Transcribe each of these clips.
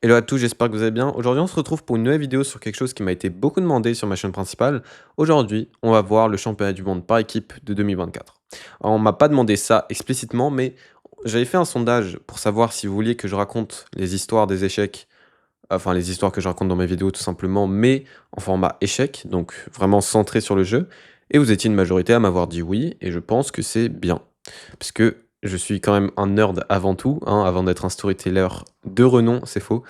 Hello à tous, j'espère que vous allez bien. Aujourd'hui, on se retrouve pour une nouvelle vidéo sur quelque chose qui m'a été beaucoup demandé sur ma chaîne principale. Aujourd'hui, on va voir le championnat du monde par équipe de 2024. Alors, on m'a pas demandé ça explicitement, mais j'avais fait un sondage pour savoir si vous vouliez que je raconte les histoires des échecs, enfin les histoires que je raconte dans mes vidéos tout simplement, mais en format échec, donc vraiment centré sur le jeu. Et vous étiez une majorité à m'avoir dit oui, et je pense que c'est bien. Parce que je suis quand même un nerd avant tout, hein, avant d'être un storyteller de renom, c'est faux.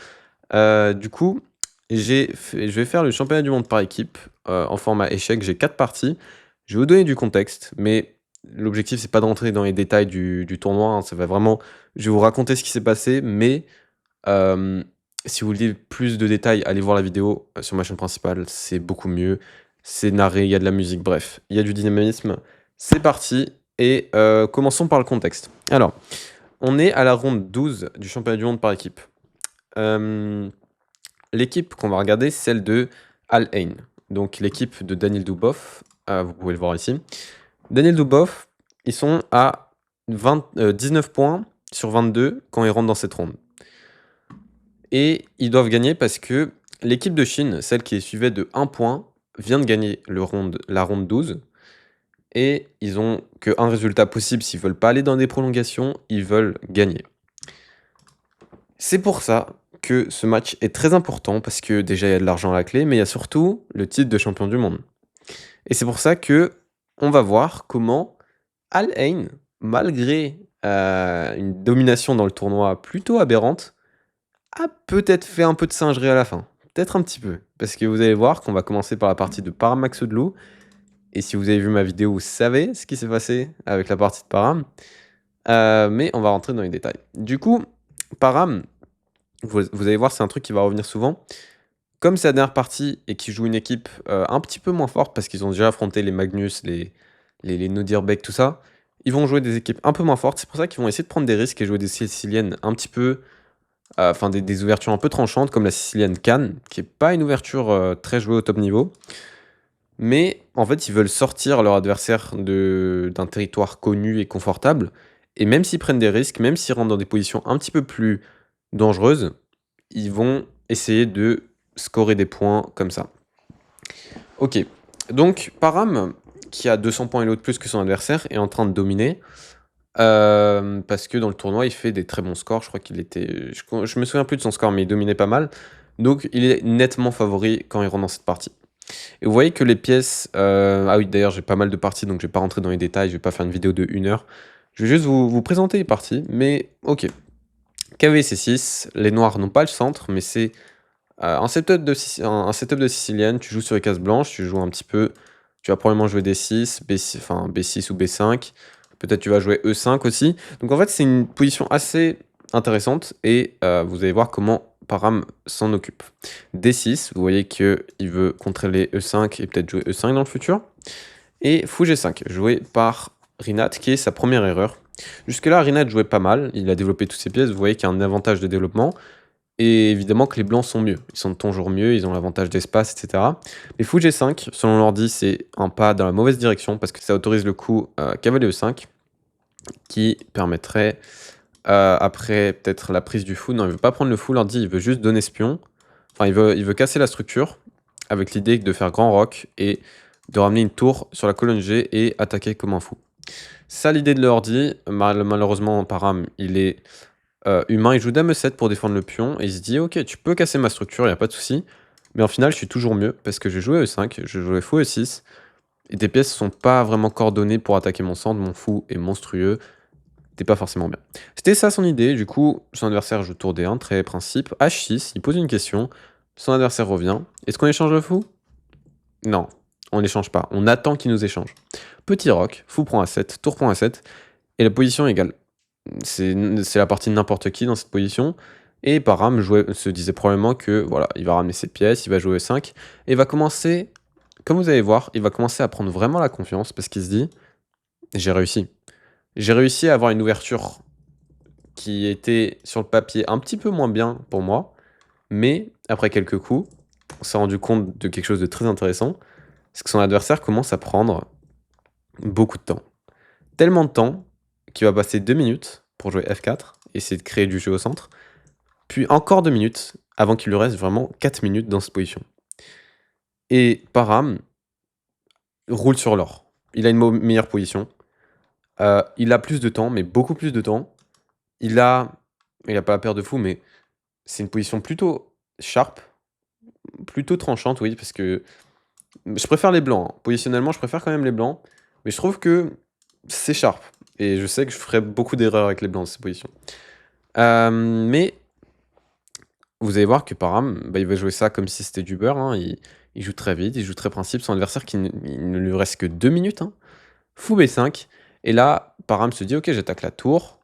Du coup, je vais faire le championnat du monde par équipe, en format échec. J'ai 4 parties. Je vais vous donner du contexte, mais l'objectif, c'est pas d'entrer dans les détails du tournoi, hein. Ça va vraiment je vais vous raconter ce qui s'est passé, mais hem, si vous voulez plus de détails, allez voir la vidéo, sur ma chaîne principale, c'est beaucoup mieux. C'est narré, il y a de la musique, bref, il y a du dynamisme. C'est parti et commençons par le contexte. Alors, on est à la ronde 12 du championnat du monde par équipe. Hem L'équipe qu'on va regarder, c'est celle de Al Ain, donc l'équipe de Daniel Dubov, vous pouvez le voir ici. Daniel Dubov, ils sont à 19 points sur 22 quand ils rentrent dans cette ronde et ils doivent gagner parce que l'équipe de Chine, celle qui les suivait de 1 point, vient de gagner la ronde 12 et ils ont qu'un résultat possible s'ils veulent pas aller dans des prolongations, ils veulent gagner. C'est pour ça que ce match est très important parce que déjà il y a de l'argent à la clé, mais il y a surtout le titre de champion du monde. Et c'est pour ça que on va voir comment Al Ain, malgré une domination dans le tournoi plutôt aberrante, a peut-être fait un peu de singerie à la fin. Peut-être un petit peu. Parce que vous allez voir qu'on va commencer par la partie de Param Maxoudlou. Et si vous avez vu ma vidéo, vous savez ce qui s'est passé avec la partie de Param. Mais on va rentrer dans les détails. Du coup, Param, vous allez voir, c'est un truc qui va revenir souvent. Comme c'est la dernière partie et qu'ils jouent une équipe, un petit peu moins forte parce qu'ils ont déjà affronté les Magnus, les Nodirbek, tout ça, ils vont jouer des équipes un peu moins fortes. C'est pour ça qu'ils vont essayer de prendre des risques et jouer des Siciliennes un petit peu, enfin des ouvertures un peu tranchantes comme la Sicilienne Cannes, qui est pas une ouverture, très jouée au top niveau. Mais en fait, ils veulent sortir leur adversaire d'un territoire connu et confortable et même s'ils prennent des risques, même s'ils rentrent dans des positions un petit peu plus dangereuses, ils vont essayer de scorer des points comme ça. Ok, donc Param, qui a 200 points et l'autre plus que son adversaire, est en train de dominer. Parce que dans le tournoi, il fait des très bons scores. Je crois qu'il était. Je me souviens plus de son score, mais il dominait pas mal. Donc il est nettement favori quand il rentre dans cette partie. Et vous voyez que les pièces. Ah oui, d'ailleurs, j'ai pas mal de parties, donc je vais pas rentrer dans les détails. Je vais pas faire une vidéo de 1 heure. Je vais juste vous présenter les parties. Mais ok. KV-C6, les noirs n'ont pas le centre, mais c'est un setup de sicilienne. Tu joues sur les cases blanches, tu joues un petit peu. Tu vas probablement jouer D6, B6, enfin B6 ou B5. Peut-être tu vas jouer E5 aussi. Donc en fait, c'est une position assez intéressante et vous allez voir comment Param s'en occupe. D6, vous voyez qu'il veut contrer les E5 et peut-être jouer E5 dans le futur. Et Fou G5, joué par Rinat, qui est sa première erreur. Jusque-là, Rinat jouait pas mal, il a développé toutes ses pièces, vous voyez qu'il y a un avantage de développement. Et évidemment que les blancs sont mieux, ils sont toujours mieux, ils ont l'avantage d'espace, etc. Mais Fou G5, selon l'ordi, c'est un pas dans la mauvaise direction parce que ça autorise le coup cavalier E5 qui permettrait, après peut-être la prise du fou. Non, il veut pas prendre le fou, l'ordi, il veut juste donner espion. Enfin, il veut casser la structure avec l'idée de faire grand roc et de ramener une tour sur la colonne G et attaquer comme un fou. C'est ça l'idée de l'ordi. Malheureusement, Param, il est humain, il joue dame E7 pour défendre le pion et il se dit ok, tu peux casser ma structure, il n'y a pas de souci. Mais en final, je suis toujours mieux parce que j'ai joué E5, je jouais fou E6 et tes pièces sont pas vraiment coordonnées pour attaquer mon centre. Mon fou est monstrueux, t'es pas forcément bien. C'était ça son idée. Du coup, son adversaire joue tour D1, très principe. H6, il pose une question, son adversaire revient. Est-ce qu'on échange le fou? Non, on n'échange pas. On attend qu'il nous échange. Petit roc, fou prend A7, tour prend A7 et la position est égale. C'est la partie de n'importe qui dans cette position. Et Param se disait probablement que voilà, il va ramener ses pièces, il va jouer E5, et va commencer, comme vous allez voir, il va commencer à prendre vraiment la confiance parce qu'il se dit j'ai réussi. J'ai réussi à avoir une ouverture qui était sur le papier un petit peu moins bien pour moi, mais après quelques coups, on s'est rendu compte de quelque chose de très intéressant, c'est que son adversaire commence à prendre beaucoup de temps. Tellement de temps qu'il va passer 2 minutes pour jouer F4, essayer de créer du jeu au centre, puis encore 2 minutes, avant qu'il lui reste vraiment 4 minutes dans cette position. Et Parham roule sur l'or. Il a une meilleure position. Il a plus de temps, mais beaucoup plus de temps. Il a pas la paire de fou, mais c'est une position plutôt sharp, plutôt tranchante, oui, parce que je préfère les blancs, hein. Positionnellement, je préfère quand même les blancs, mais je trouve que c'est sharp et je sais que je ferais beaucoup d'erreurs avec les blancs dans cette position. Mais vous allez voir que Parham, bah, il va jouer ça comme si c'était du beurre, hein. Il joue très vite, il joue très principe. Son adversaire il ne lui reste que 2 minutes, hein. Fou B5 et là, Parham se dit: «OK, j'attaque la tour»,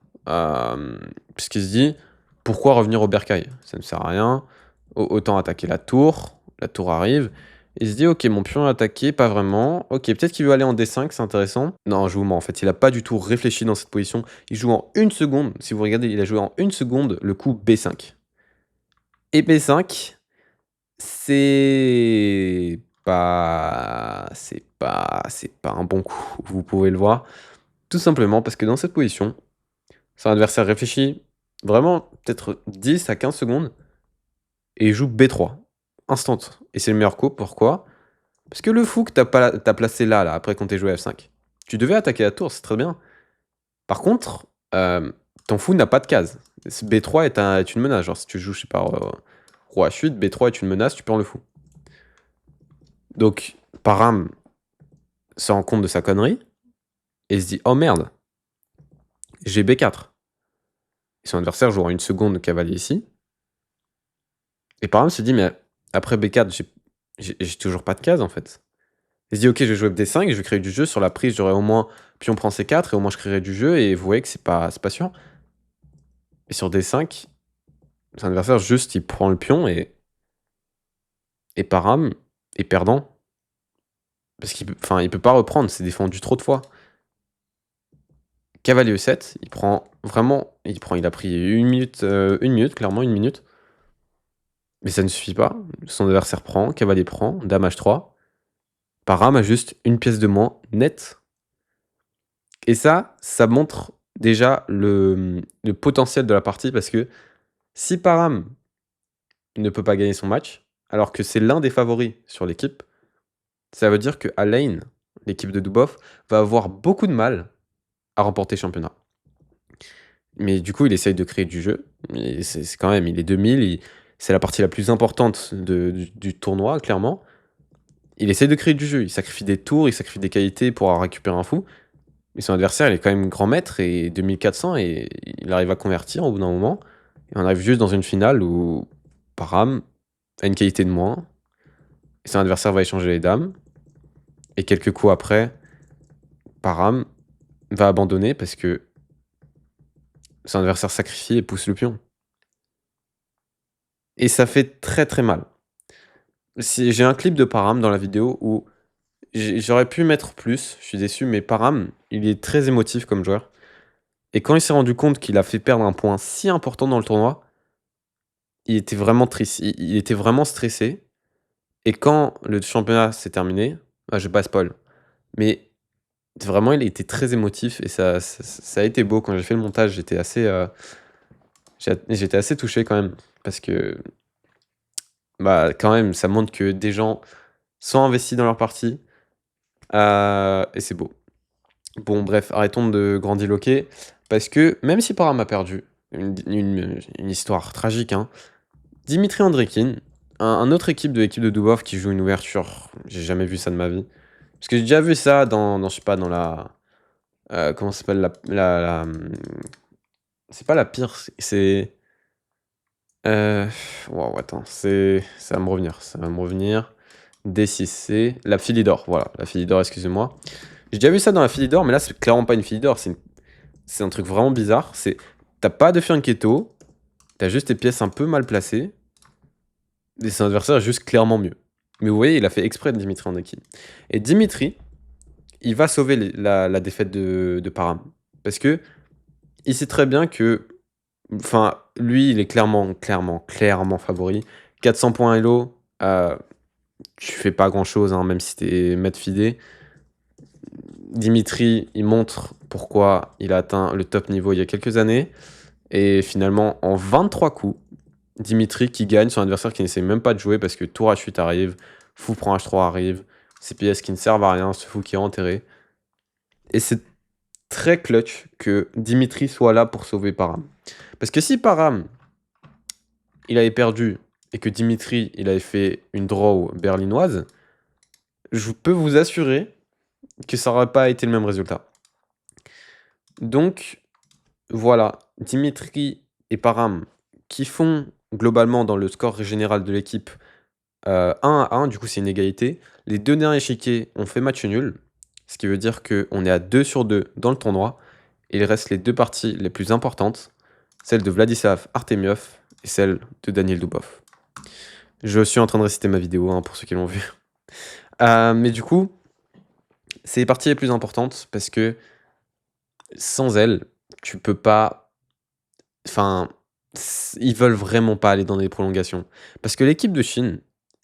puisqu'il se dit: «Pourquoi revenir au bercail? Ça ne sert à rien, autant attaquer la tour arrive». Il se dit: «OK, mon pion est attaqué, pas vraiment. OK, peut-être qu'il veut aller en D5, c'est intéressant». Non, je vous mens, en fait, il a pas du tout réfléchi dans cette position. Il joue en 1 seconde, si vous regardez, il a joué en 1 seconde le coup B5. Et B5, c'est pas un bon coup, vous pouvez le voir. Tout simplement parce que dans cette position, son adversaire réfléchit vraiment peut-être 10 à 15 secondes et il joue B3, instant. Et c'est le meilleur coup, pourquoi? Parce que le fou que t'as placé là, après qu'on t'ait joué F5, tu devais attaquer la tour, c'est très bien. Par contre, ton fou n'a pas de case. B3 est une menace, genre si tu joues, je sais pas, roi H8, B3 est une menace, tu perds le fou. Donc, Parham se rend compte de sa connerie et se dit: «Oh merde, j'ai B4». Et son adversaire joue en 1 seconde cavalier ici. Et Parham se dit: «Mais après B4, j'ai toujours pas de case en fait». Il se dit: «OK, je vais jouer D5, je vais créer du jeu. Sur la prise, j'aurai au moins pion prend C4 et au moins je créerai du jeu». Et vous voyez que c'est pas sûr. Et sur D5, son adversaire juste il prend le pion et Parham est perdant. Parce qu'il peut pas reprendre, c'est défendu trop de fois. Cavalier E7, il a pris 1 minute, clairement 1 minute. Mais ça ne suffit pas. Son adversaire prend, cavalier prend, dame H3. Parham a juste une pièce de moins, net. Et ça montre déjà le potentiel de la partie parce que si Parham ne peut pas gagner son match, alors que c'est l'un des favoris sur l'équipe, ça veut dire qu'à lane, l'équipe de Dubov va avoir beaucoup de mal à remporter le championnat. Mais du coup, il essaye de créer du jeu. C'est quand même, il est 2000, c'est la partie la plus importante du tournoi, clairement. Il essaye de créer du jeu, il sacrifie des tours, il sacrifie des qualités pour récupérer un fou. Mais son adversaire, il est quand même grand maître et 2400 et il arrive à convertir au bout d'un moment. Et on arrive juste dans une finale où Parham a une qualité de moins. Et son adversaire va échanger les dames. Et quelques coups après, Parham va abandonner parce que son adversaire sacrifie et pousse le pion. Et ça fait très très mal. J'ai un clip de Parham dans la vidéo où j'aurais pu mettre plus, je suis déçu, mais Parham, il est très émotif comme joueur. Et quand il s'est rendu compte qu'il a fait perdre un point si important dans le tournoi, il était vraiment triste, il était vraiment stressé. Et quand le championnat s'est terminé, je vais pas spoil, mais vraiment il était très émotif et ça a été beau. Quand j'ai fait le montage, j'étais assez touché quand même parce que, bah, quand même, ça montre que des gens sont investis dans leur partie, et c'est beau. Bon bref, arrêtons de grandiloquer parce que même si Parham a perdu, une histoire tragique, hein, Dimitri Andrekin, un autre équipe de l'équipe de Dubov qui joue une ouverture, j'ai jamais vu ça de ma vie. Parce que j'ai déjà vu ça dans je sais pas, dans la, comment ça s'appelle c'est pas la pire, c'est, waouh, attends, ça va me revenir. D6C, la Philidor, voilà, la Philidor, excusez-moi. J'ai déjà vu ça dans la Philidor, mais là, c'est clairement pas une Philidor, c'est un truc vraiment bizarre. T'as pas de fianchetto, t'as juste tes pièces un peu mal placées, et son adversaire est juste clairement mieux. Mais vous voyez, il a fait exprès de Dimitri Andrekin. Et Dimitri, il va sauver la défaite de Parham. Parce que il sait très bien que, enfin, lui, il est clairement favori. 400 points Elo, tu fais pas grand chose, hein, même si t'es maître fidé. Dimitri, il montre pourquoi il a atteint le top niveau il y a quelques années. Et finalement, en 23 coups, Dimitri qui gagne sur un adversaire qui n'essaie même pas de jouer parce que tour H8 arrive, fou prend H3 arrive, ces pièces qui ne servent à rien, ce fou qui est enterré. Et c'est très clutch que Dimitri soit là pour sauver Param. Parce que si Param, il avait perdu et que Dimitri, il avait fait une draw berlinoise, je peux vous assurer que ça n'aurait pas été le même résultat. Donc, voilà, Dimitri et Param qui font globalement dans le score général de l'équipe 1-1, du coup c'est une égalité. Les deux derniers échiquiers ont fait match nul, ce qui veut dire qu'on est à 2 sur 2 dans le tournoi. Il reste les deux parties les plus importantes, celle de Vladislav Artemiov et celle de Daniel Dubov. Je suis en train de réciter ma vidéo pour ceux qui l'ont vu. Mais du coup, c'est les parties les plus importantes parce que sans elles, tu peux pas. Enfin, ils veulent vraiment pas aller dans des prolongations. Parce que l'équipe de Chine,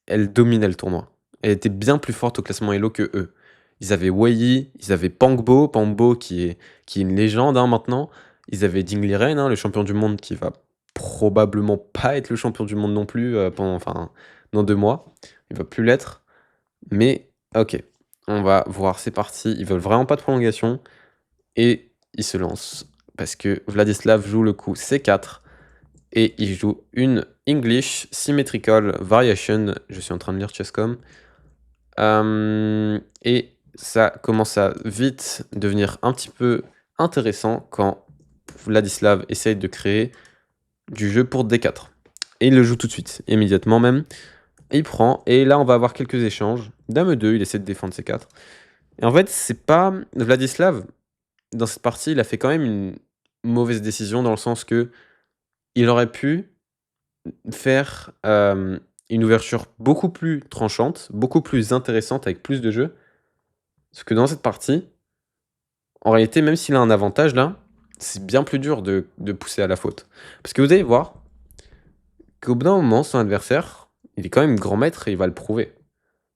elle dominait le tournoi. Elle était bien plus forte au classement Elo que eux. Ils avaient Wei, ils avaient Pangbo qui est une légende maintenant. Ils avaient Ding Liren, le champion du monde, qui va probablement pas être le champion du monde non plus dans 2 mois. Il va plus l'être. Mais ok, on va voir, c'est parti. Ils veulent vraiment pas de prolongation. Et ils se lancent. Parce que Vladislav joue le coup C4. Et il joue une English Symmetrical Variation. Je suis en train de lire Chesscom. Et ça commence à vite devenir un petit peu intéressant quand Vladislav essaye de créer du jeu pour D4. Et il le joue tout de suite, immédiatement même. Il prend, et là on va avoir quelques échanges. Dame 2, il essaie de défendre C4. Et en fait, c'est pas. Vladislav, dans cette partie, il a fait quand même une mauvaise décision dans le sens que il aurait pu faire une ouverture beaucoup plus tranchante, beaucoup plus intéressante, avec plus de jeux. Parce que dans cette partie, en réalité, même s'il a un avantage là, c'est bien plus dur de pousser à la faute. Parce que vous allez voir qu'au bout d'un moment, son adversaire, il est quand même grand maître et il va le prouver.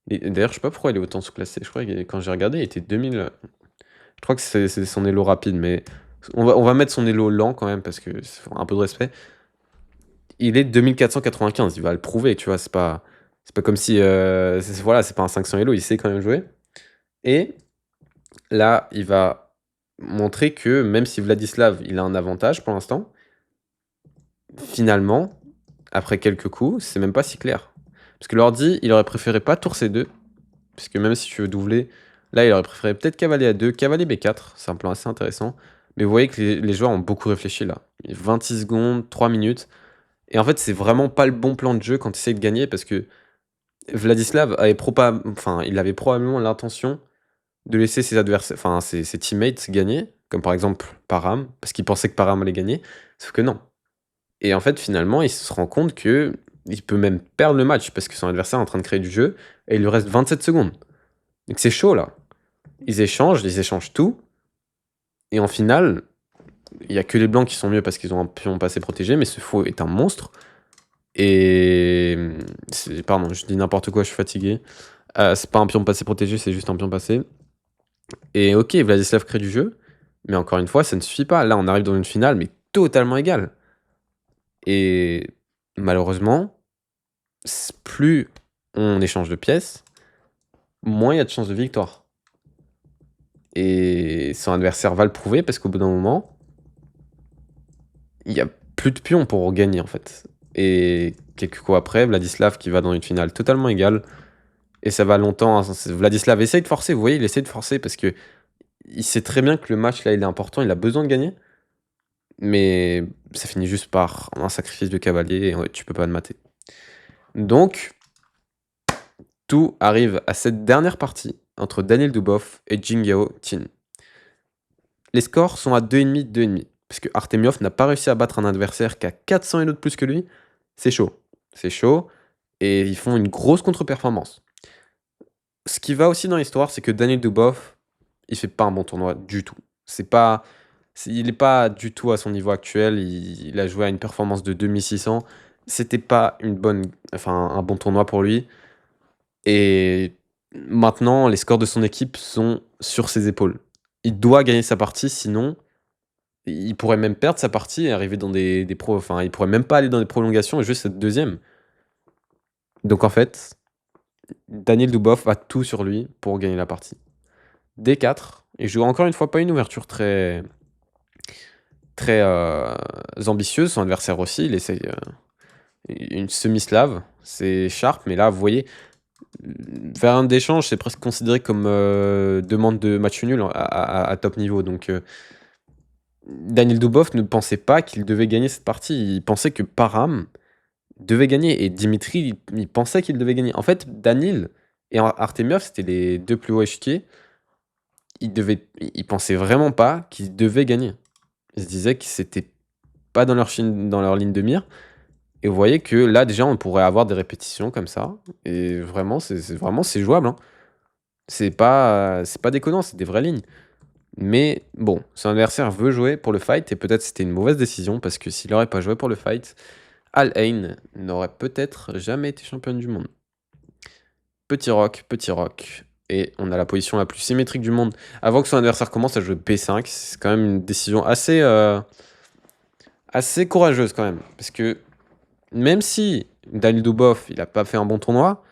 D'ailleurs, je sais pas pourquoi il est autant sous-classé. Je crois que quand j'ai regardé, il était 2000. Je crois que c'est son elo rapide, mais on va mettre son elo lent quand même parce que c'est un peu de respect. Il est 2495, il va le prouver, tu vois. C'est pas comme si. Voilà, c'est pas un 500 elo, il sait quand même jouer. Et là, il va montrer que même si Vladislav, il a un avantage pour l'instant, finalement, après quelques coups, c'est même pas si clair. Parce que l'ordi, il aurait préféré pas tour C2, puisque même si tu veux doubler, là, il aurait préféré peut-être cavalier A2, cavalier B4, c'est un plan assez intéressant. Mais vous voyez que les joueurs ont beaucoup réfléchi là. 26 secondes, 3 minutes. Et en fait, c'est vraiment pas le bon plan de jeu quand tu essaies de gagner, parce que Vladislav il avait probablement l'intention de laisser ses adversaires, ses teammates gagner, comme par exemple Param, parce qu'il pensait que Param allait gagner, sauf que non. Et en fait, finalement, il se rend compte que il peut même perdre le match parce que son adversaire est en train de créer du jeu et il lui reste 27 secondes. Donc c'est chaud là. Ils échangent tout. Et en finale, il y a que les blancs qui sont mieux parce qu'ils ont un pion pas assez protégé, mais ce faux est un monstre. Et pardon, je dis n'importe quoi, je suis fatigué. C'est pas un pion passé protégé, c'est juste un pion passé. Et ok, Vladislav crée du jeu, mais encore une fois, ça ne suffit pas. Là, on arrive dans une finale, mais totalement égale. Et malheureusement, plus on échange de pièces, moins il y a de chances de victoire. Et son adversaire va le prouver parce qu'au bout d'un moment, il n'y a plus de pions pour gagner en fait. Et quelques coups après, Vladislav qui va dans une finale totalement égale. Et ça va longtemps. Vladislav essaye de forcer, vous voyez, il essaie de forcer parce que il sait très bien que le match là il est important, il a besoin de gagner. Mais ça finit juste par un sacrifice de cavalier et ouais, tu peux pas le mater. Donc, tout arrive à cette dernière partie entre Daniel Dubov et Jingyao Tin. Les scores sont à 2,5, 2,5. Parce que Artemiov n'a pas réussi à battre un adversaire qui a 400 elo de plus que lui. C'est chaud. C'est chaud. Et ils font une grosse contre-performance. Ce qui va aussi dans l'histoire, c'est que Daniel Dubov, il fait pas un bon tournoi du tout. Il n'est pas du tout à son niveau actuel. Il a joué à une performance de 2600. C'était pas un bon tournoi pour lui. Et maintenant, les scores de son équipe sont sur ses épaules. Il doit gagner sa partie, sinon Il pourrait même perdre sa partie et arriver dans enfin, il pourrait même pas aller dans des prolongations et juste être deuxième. Donc en fait, Daniel Dubov a tout sur lui pour gagner la partie. D4, il joue encore une fois pas une ouverture très ambitieuse. Son adversaire aussi, il essaye une semi-slave. C'est sharp, mais là, vous voyez, faire un d'échange, c'est presque considéré comme demande de match nul à top niveau. Donc Daniel Dubov ne pensait pas qu'il devait gagner cette partie. Il pensait que Param devait gagner. Et Dimitri, il pensait qu'il devait gagner. En fait, Daniel et Artemiov, c'était les deux plus hauts échiquiers. Ils pensaient vraiment pas qu'ils devaient gagner. Ils se disaient que c'était pas dans leur ligne de mire. Et vous voyez que là, déjà, on pourrait avoir des répétitions comme ça. Et vraiment, c'est jouable, hein. C'est pas déconnant, c'est des vraies lignes. Mais bon, son adversaire veut jouer pour le fight et peut-être c'était une mauvaise décision parce que s'il n'aurait pas joué pour le fight, Al Ain n'aurait peut-être jamais été champion du monde. Petit rock, petit rock. Et on a la position la plus symétrique du monde. Avant que son adversaire commence à jouer B5, c'est quand même une décision assez courageuse quand même. Parce que même si Daniel Dubov, il a pas fait un bon tournoi,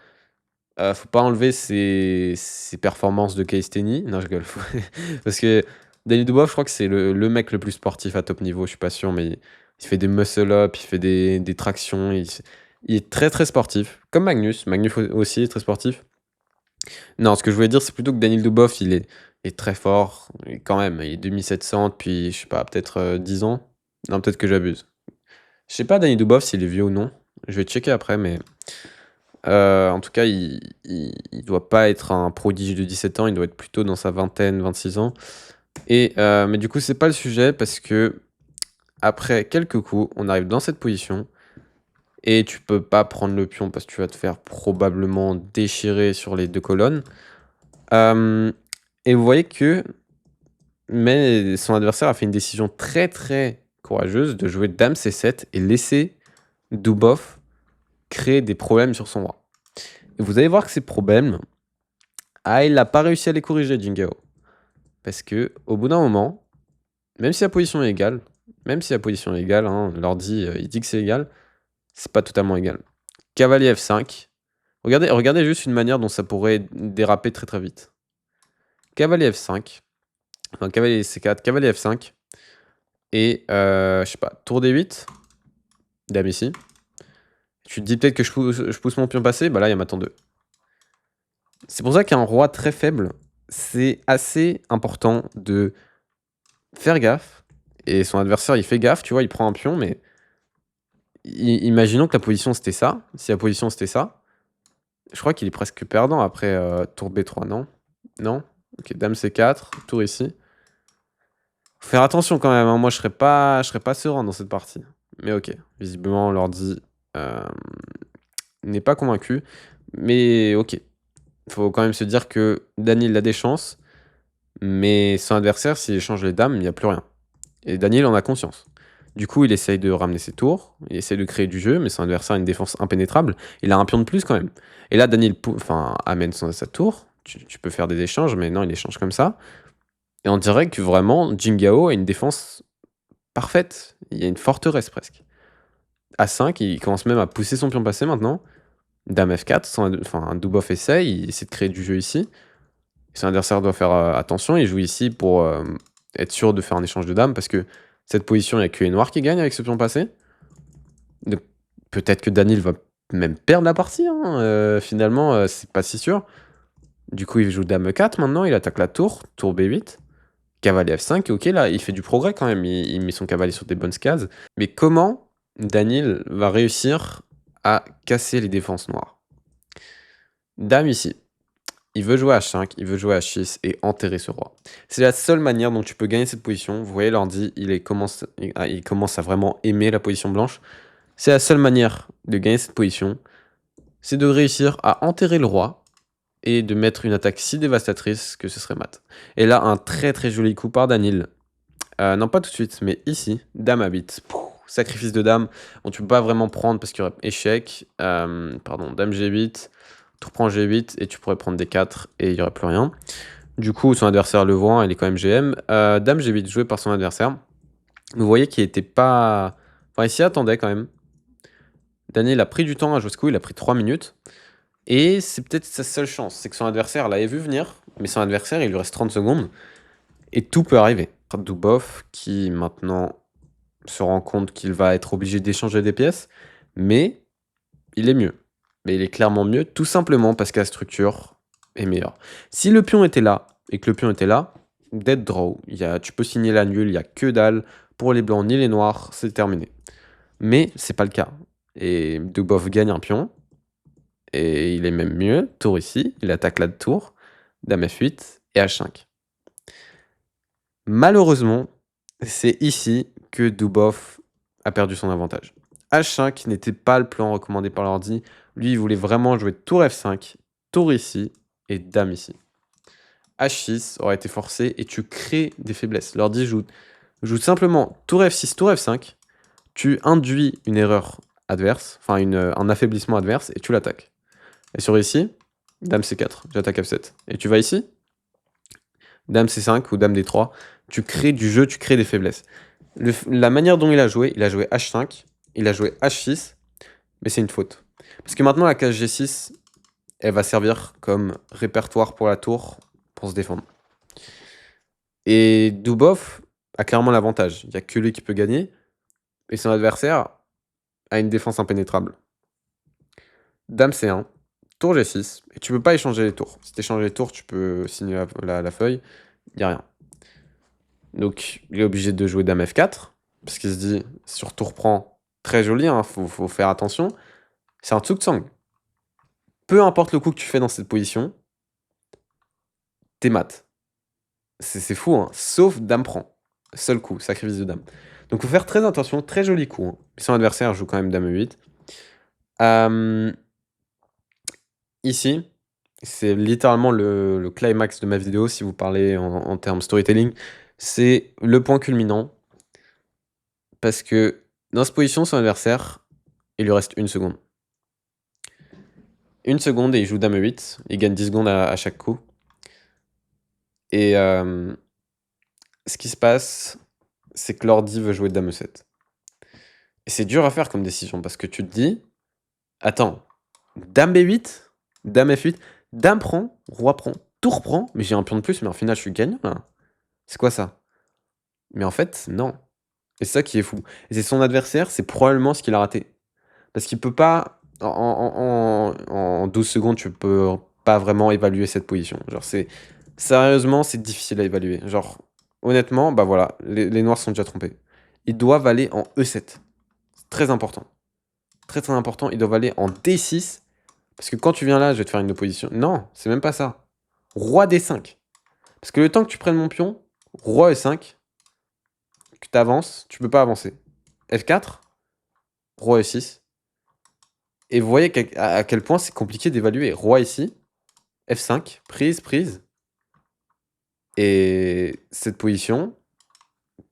faut pas enlever ses performances de case tennis. Non, je rigole. Parce que Daniel Dubov, je crois que c'est le mec le plus sportif à top niveau, je suis pas sûr, mais il fait des muscle-up, il fait des tractions, il est très très sportif. Comme Magnus. Magnus aussi est très sportif. Non, ce que je voulais dire, c'est plutôt que Daniel Dubov, est très fort. Et quand même, il est 2700 depuis, je sais pas, peut-être 10 ans. Non, peut-être que j'abuse. Je sais pas, Daniel Dubov, s'il est vieux ou non. Je vais checker après, mais en tout cas, il doit pas être un prodige de 17 ans, il doit être plutôt dans sa vingtaine, 26 ans. Et mais du coup, c'est pas le sujet parce que après quelques coups, on arrive dans cette position et tu peux pas prendre le pion parce que tu vas te faire probablement déchirer sur les deux colonnes. Et vous voyez que mais son adversaire a fait une décision très très courageuse de jouer dame C7 et laisser Dubov créer des problèmes sur son roi. Et vous allez voir que ces problèmes, il n'a pas réussi à les corriger, Jingao. Parce que au bout d'un moment, même si la position est égale, hein, l'ordi il dit que c'est égal, c'est pas totalement égal. Cavalier F5. Regardez juste une manière dont ça pourrait déraper très très vite. Cavalier F5. Enfin, cavalier C4, cavalier F5. Et je sais pas, tour D8. Dame ici. Tu te dis peut-être que je pousse mon pion passé, bah là il y a ma tour 2. C'est pour ça qu'un roi très faible, c'est assez important de faire gaffe. Et son adversaire, il fait gaffe, tu vois, il prend un pion, mais imaginons que la position c'était ça. Si la position c'était ça, je crois qu'il est presque perdant après tour B3, non? Non? Ok, dame C4, tour ici. Faut faire attention quand même, hein. Moi je serais pas serein dans cette partie. Mais ok, visiblement l'ordi n'est pas convaincu. Mais ok, faut quand même se dire que Daniel a des chances, mais son adversaire, s'il échange les dames, il n'y a plus rien. Et Daniel en a conscience. Du coup, il essaye de ramener ses tours, il essaye de créer du jeu, mais son adversaire a une défense impénétrable. Il a un pion de plus quand même. Et là, Daniel amène sa tour. Tu peux faire des échanges, mais non, il échange comme ça. Et on dirait que vraiment, Jingao a une défense parfaite. Il y a une forteresse presque. A5, il commence même à pousser son pion passé maintenant. Dame F4, un Dubov essaye, il essaie de créer du jeu ici. Son adversaire doit faire attention, il joue ici pour être sûr de faire un échange de dames, parce que cette position, il n'y a que les noirs qui gagnent avec ce pion passé. Donc peut-être que Daniel va même perdre la partie, hein. Finalement, c'est pas si sûr. Du coup, il joue dame E4 maintenant, il attaque la tour B8. Cavalier F5, ok, là, il fait du progrès quand même, il met son cavalier sur des bonnes cases. Mais comment Daniel va réussir à casser les défenses noires? Dame ici. Il veut jouer H5, il veut jouer H6 et enterrer ce roi. C'est la seule manière dont tu peux gagner cette position. Vous voyez, l'ordi, il commence à vraiment aimer la position blanche. C'est la seule manière de gagner cette position. C'est de réussir à enterrer le roi et de mettre une attaque si dévastatrice que ce serait mat. Et là, un très très joli coup par Daniel. Non, pas tout de suite, mais ici, dame à 8. Sacrifice de dame. Bon, tu peux pas vraiment prendre parce qu'il y aurait échec. Pardon, dame G8. Tu reprends G8 et tu pourrais prendre D4 et il n'y aurait plus rien. Du coup, son adversaire le voit, il est quand même GM. Dame G8 joué par son adversaire. Vous voyez qu'il était pas enfin, il s'y attendait quand même. Daniel a pris du temps à jouer ce coup, il a pris 3 minutes et c'est peut-être sa seule chance. C'est que son adversaire l'avait vu venir, mais son adversaire, il lui reste 30 secondes et tout peut arriver. Dubov qui maintenant se rend compte qu'il va être obligé d'échanger des pièces, mais il est mieux. Mais il est clairement mieux, tout simplement parce que la structure est meilleure. Si le pion était là, et que le pion était là, dead draw. Tu peux signer la nulle, il n'y a que dalle. Pour les blancs ni les noirs, c'est terminé. Mais c'est pas le cas. Et Dubov gagne un pion, et il est même mieux. Tour ici, il attaque la tour, dame F8 et H5. Malheureusement, c'est ici que Dubov a perdu son avantage. H5 n'était pas le plan recommandé par l'ordi. Lui, il voulait vraiment jouer tour F5, tour ici et dame ici. H6 aurait été forcé et tu crées des faiblesses. L'ordi joue simplement tour F6, tour F5. Tu induis une erreur adverse, enfin un affaiblissement adverse et tu l'attaques. Et sur ici, dame C4, j'attaque F7. Et tu vas ici, dame C5 ou dame D3. Tu crées du jeu, tu crées des faiblesses. La manière dont il a joué H5, il a joué H6, mais c'est une faute. Parce que maintenant, la case G6, elle va servir comme répertoire pour la tour, pour se défendre. Et Dubov a clairement l'avantage. Il n'y a que lui qui peut gagner, et son adversaire a une défense impénétrable. Dame C1, tour G6, et tu peux pas échanger les tours. Si tu échanges les tours, tu peux signer la feuille, il n'y a rien. Donc, il est obligé de jouer dame F4, parce qu'il se dit, sur tour prend, très joli, hein, faut faire attention. C'est un Tsuk-Tsang. Peu importe le coup que tu fais dans cette position, t'es mat. C'est fou, hein. Sauf dame prend. Seul coup, sacrifice de dame. Donc, faut faire très attention, très joli coup. Hein. Son adversaire joue quand même dame E8. Ici, c'est littéralement le climax de ma vidéo, si vous parlez en termes storytelling. C'est le point culminant. Parce que dans cette position, son adversaire, il lui reste 1 seconde. 1 seconde et il joue dame E8. Il gagne 10 secondes à chaque coup. Et ce qui se passe, c'est que l'ordi veut jouer dame E7. Et c'est dur à faire comme décision parce que tu te dis, attends, dame B8, dame F8, dame prend, roi prend, tour prend, mais j'ai un pion de plus, mais en final je suis gagnant là. C'est quoi ça? Mais en fait, non. Et c'est ça qui est fou. Et c'est son adversaire, c'est probablement ce qu'il a raté. Parce qu'il peut pas, en 12 secondes, tu peux pas vraiment évaluer cette position. Genre, sérieusement, c'est difficile à évaluer. Genre, honnêtement, bah voilà, les noirs sont déjà trompés. Ils doivent aller en E7. C'est très important. Très très important, ils doivent aller en D6. Parce que quand tu viens là, je vais te faire une opposition. Non, c'est même pas ça. Roi D5. Parce que le temps que tu prennes mon pion, roi E5, que tu avances, tu peux pas avancer. F4, roi E6. Et vous voyez à quel point c'est compliqué d'évaluer. Roi ici, F5, prise, prise. Et cette position,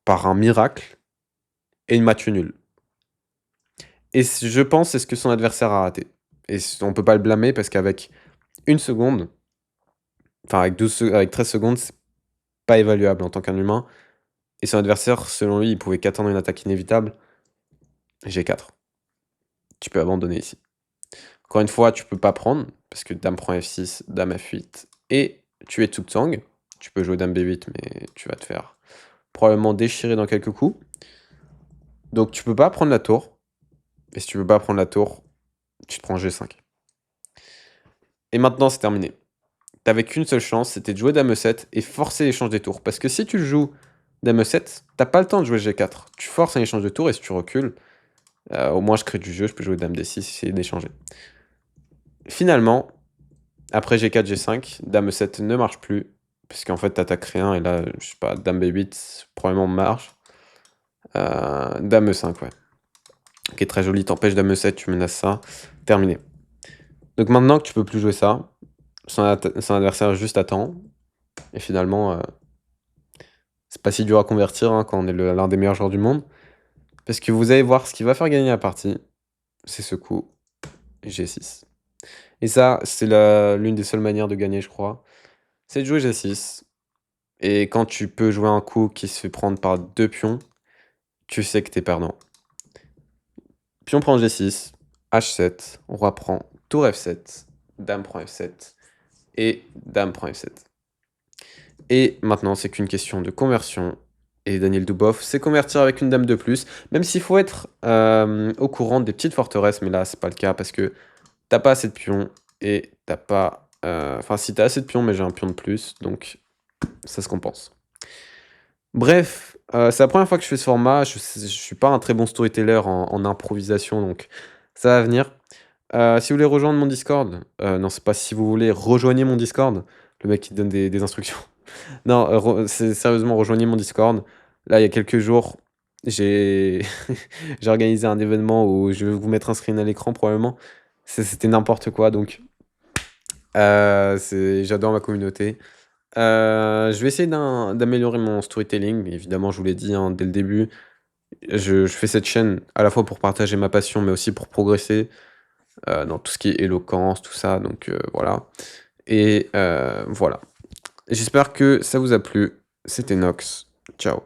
par un miracle, est une match nulle. Et je pense c'est ce que son adversaire a raté. Et on peut pas le blâmer parce qu'avec 1 seconde, enfin avec 13 secondes, c'est pas évaluable en tant qu'un humain. Et son adversaire, selon lui, il pouvait qu'attendre une attaque inévitable. G4. Tu peux abandonner ici. Encore une fois, tu peux pas prendre, parce que dame prend F6, dame F8, et tu es Tsuk-Tsang. Tu peux jouer dame B8, mais tu vas te faire probablement déchirer dans quelques coups. Donc tu peux pas prendre la tour. Et si tu peux pas prendre la tour, tu te prends G5. Et maintenant, c'est terminé. T'avais qu'une seule chance, c'était de jouer dame E7 et forcer l'échange des tours. Parce que si tu joues dame E7, t'as pas le temps de jouer G4. Tu forces un échange de tours et si tu recules, au moins je crée du jeu, je peux jouer dame D6, essayer d'échanger. Finalement, après G4, G5, dame E7 ne marche plus. Parce qu'en fait, t'attaques rien et là, je sais pas, dame B8 probablement marche. Dame E5, ouais. Ok, très joli, t'empêches dame E7, tu menaces ça. Terminé. Donc maintenant que tu peux plus jouer ça, son adversaire juste attend. Et finalement, c'est pas si dur à convertir hein, quand on est l'un des meilleurs joueurs du monde. Parce que vous allez voir ce qui va faire gagner la partie. C'est ce coup G6. Et ça, c'est l'une des seules manières de gagner, je crois. C'est de jouer G6. Et quand tu peux jouer un coup qui se fait prendre par 2 pions, tu sais que t'es perdant. Pion prend G6, H7, roi prend, tour F7, dame prend F7 et dame prend F7. Et maintenant, c'est qu'une question de conversion. Et Daniel Dubov sait convertir avec une dame de plus, même s'il faut être au courant des petites forteresses, mais là, c'est pas le cas parce que t'as pas assez de pions et t'as pas. Enfin, si t'as assez de pions, mais j'ai un pion de plus, donc ça se compense. Bref, c'est la première fois que je fais ce format. Je suis pas un très bon storyteller en improvisation, donc ça va venir. Si vous voulez rejoindre mon Discord, non, c'est pas si vous voulez, rejoignez mon Discord, le mec qui te donne des instructions. Non, c'est sérieusement, rejoignez mon Discord. Là, il y a quelques jours, j'ai j'ai organisé un événement où je vais vous mettre un screen à l'écran probablement. C'était n'importe quoi, donc j'adore ma communauté. Je vais essayer d'améliorer mon storytelling. Évidemment, je vous l'ai dit, hein, dès le début, je fais cette chaîne à la fois pour partager ma passion, mais aussi pour progresser, dans tout ce qui est éloquence, tout ça, donc voilà. Et voilà. J'espère que ça vous a plu. C'était Nox. Ciao.